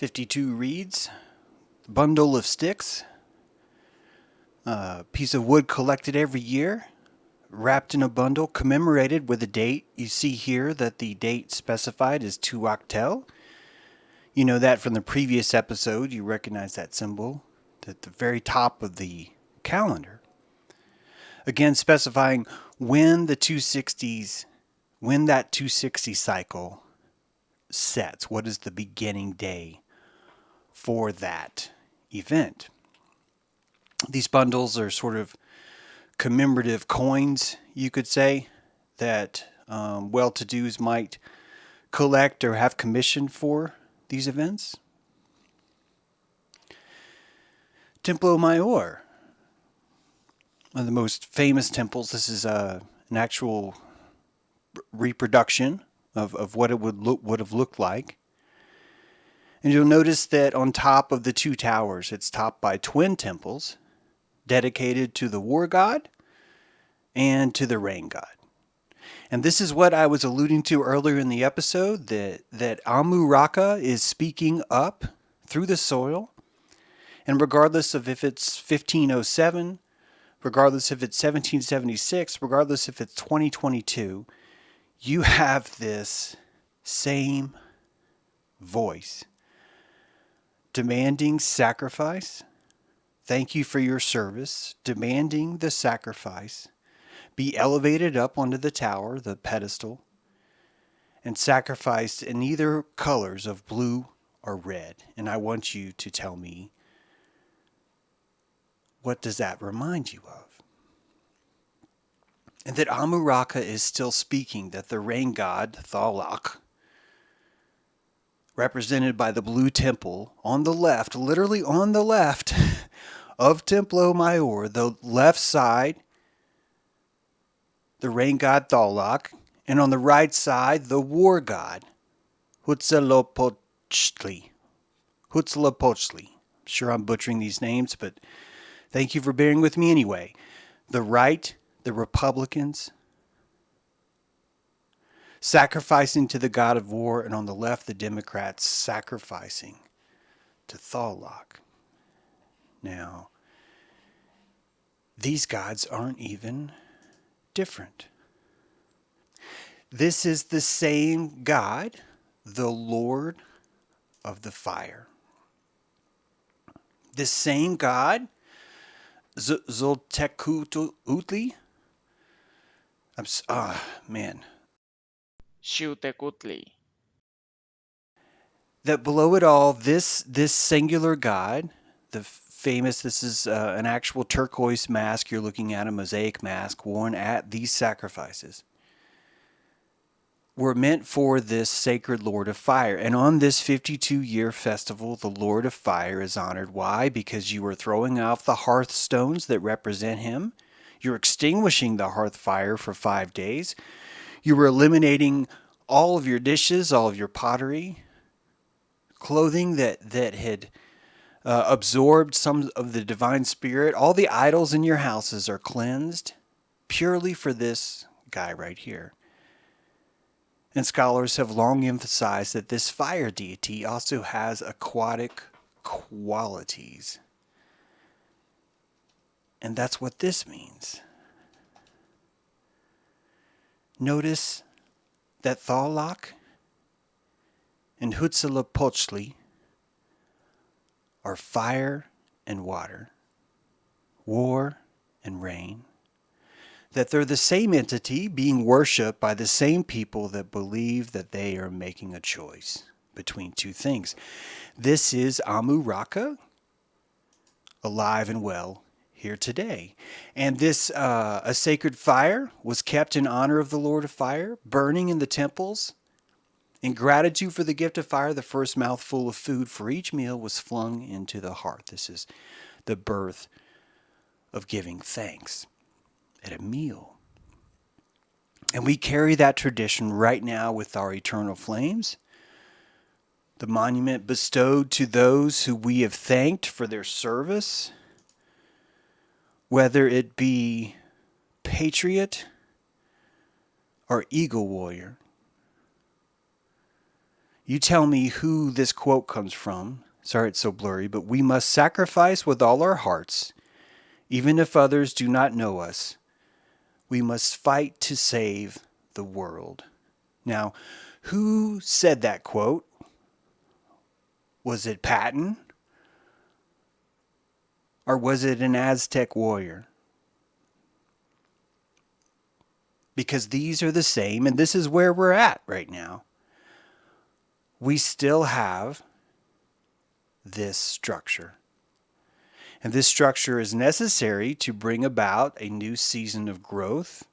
52 reeds, bundle of sticks, a piece of wood collected every year, wrapped in a bundle, commemorated with a date. You see here that the date specified is 2 octel. You know that from the previous episode. You recognize that symbol at the very top of the calendar. Again, specifying when that 260 cycle sets. What is the beginning day for that event? These bundles are sort of commemorative coins, you could say, that well-to-dos might collect or have commissioned for these events. Templo Mayor, one of the most famous temples. This is an actual reproduction of what it would have looked like. And you'll notice that on top of the 2 towers, it's topped by twin temples dedicated to the war god and to the rain god. And this is what I was alluding to earlier in the episode, that Amu Raka is speaking up through the soil. And regardless of if it's 1507, regardless if it's 1776, regardless if it's 2022, you have this same voice demanding sacrifice. Thank you for your service. Demanding the sacrifice be elevated up onto the tower, the pedestal, and sacrificed in either colors of blue or red. And I want you to tell me, what does that remind you of? And that Amu Raka is still speaking, that the rain god, Thalak, represented by the blue temple on the left, literally on the left of Templo Mayor, the left side, the rain god Thalak, and on the right side, the war god, Huitzilopochtli. I'm sure I'm butchering these names, but thank you for bearing with me anyway. The right, the Republicans, sacrificing to the god of war, and on the left, the Democrats sacrificing to Thalak. Now, these gods aren't even different. This is the same God, the Lord of the fire. This same God, Zoltekutli. Xiuhtecutli. That below it all, this singular God, this is an actual turquoise mask. You're looking at a mosaic mask worn at these sacrifices, were meant for this sacred Lord of Fire. And on this 52-year festival, the Lord of Fire is honored. Why? Because you are throwing off the hearthstones that represent him. You're extinguishing the hearth fire for 5 days. You were eliminating all of your dishes, all of your pottery, clothing that had absorbed some of the divine spirit. All the idols in your houses are cleansed purely for this guy right here. And scholars have long emphasized that this fire deity also has aquatic qualities. And that's what this means. Notice that Thalak and Huitzilopochtli are fire and water, war and rain, that they're the same entity being worshipped by the same people that believe that they are making a choice between 2 things. This is Amu Raka, alive and well here today. And this, a sacred fire was kept in honor of the Lord of Fire, burning in the temples. In gratitude for the gift of fire, the first mouthful of food for each meal was flung into the hearth. This is the birth of giving thanks at a meal. And we carry that tradition right now with our eternal flames, the monument bestowed to those who we have thanked for their service, whether it be patriot or eagle warrior. You tell me who this quote comes from. Sorry it's so blurry, but we must sacrifice with all our hearts, even if others do not know us. We must fight to save the world. Now, who said that quote? Was it Patton? Or was it an Aztec warrior? Because these are the same, and this is where we're at right now. We still have this structure. And this structure is necessary to bring about a new season of growth.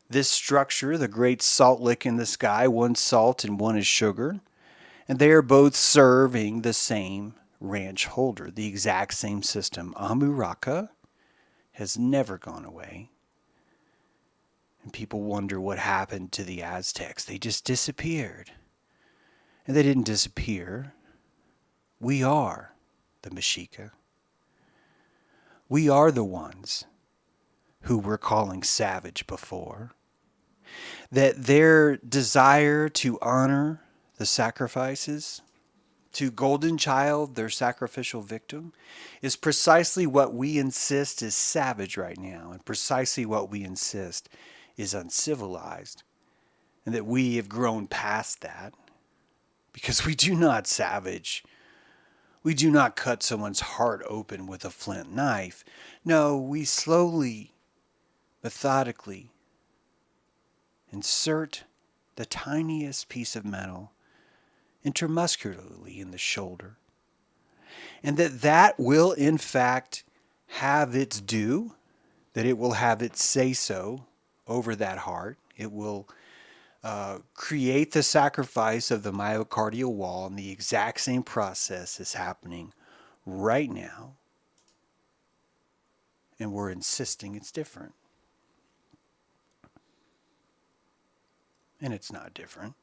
This structure, the great salt lick in the sky, one's salt and one is sugar, and they are both serving the same ranch holder, the exact same system. Amuraka has never gone away. And people wonder what happened to the Aztecs. They just disappeared. And they didn't disappear. We are the Mexica. We are the ones who we're calling savage before. That their desire to honor the sacrifices, to Golden Child, their sacrificial victim, is precisely what we insist is savage right now, and precisely what we insist is uncivilized, and that we have grown past that, because we do not savage. We do not cut someone's heart open with a flint knife. No, we slowly, methodically insert the tiniest piece of metal intramuscularly in the shoulder. And that will in fact have its due, that it will have its say-so over that heart. It will create the sacrifice of the myocardial wall, and the exact same process is happening right now. And we're insisting it's different. And it's not different.